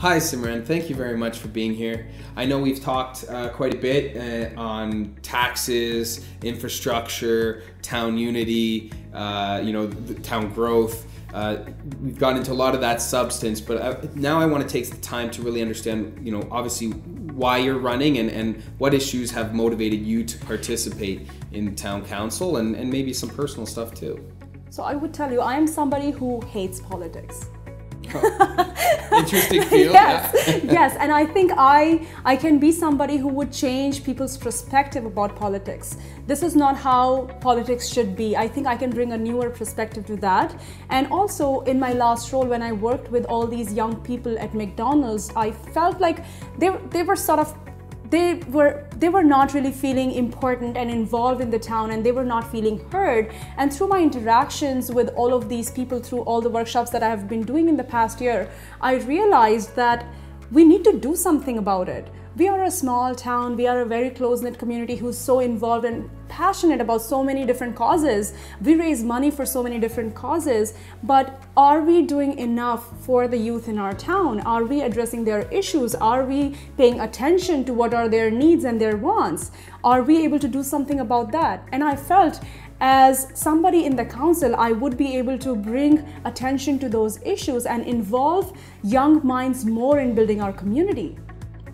Hi Simran, thank you very much for being here. I know we've talked quite a bit on taxes, infrastructure, town unity, the town growth. We've gotten into a lot of that substance, but now I want to take the time to really understand, obviously why you're running and what issues have motivated you to participate in town council and maybe some personal stuff too. So I would tell you, I am somebody who hates politics. Interesting field. Yes, yes, and I think I can be somebody who would change people's perspective about politics. This is not how politics should be. I think I can bring a newer perspective to that. And also in my last role, when I worked with all these young people at McDonald's, I felt like they were not really feeling important and involved in the town, and they were not feeling heard. And through my interactions with all of these people, through all the workshops that I have been doing in the past year, I realized that we need to do something about it. We are a small town, we are a very close-knit community who's so involved and passionate about so many different causes. We raise money for so many different causes, but are we doing enough for the youth in our town? Are we addressing their issues? Are we paying attention to what are their needs and their wants? Are we able to do something about that? And I felt as somebody in the council, I would be able to bring attention to those issues and involve young minds more in building our community.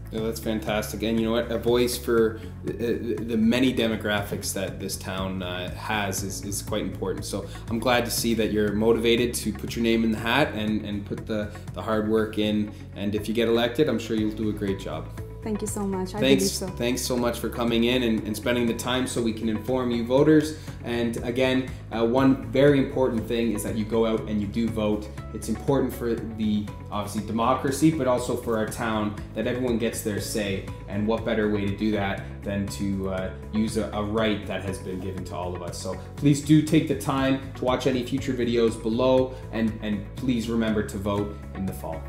Yeah, that's fantastic. And you know what? A voice for the many demographics that this town has is quite important. So I'm glad to see that you're motivated to put your name in the hat and put the hard work in. And if you get elected, I'm sure you'll do a great job. Thank you so much. I believe so. Thanks so much for coming in and spending the time so we can inform you voters. And again, one very important thing is that you go out and you do vote. It's important for the, obviously, democracy, but also for our town that everyone gets their say. And what better way to do that than to use a right that has been given to all of us. So please do take the time to watch any future videos below, and please remember to vote in the fall.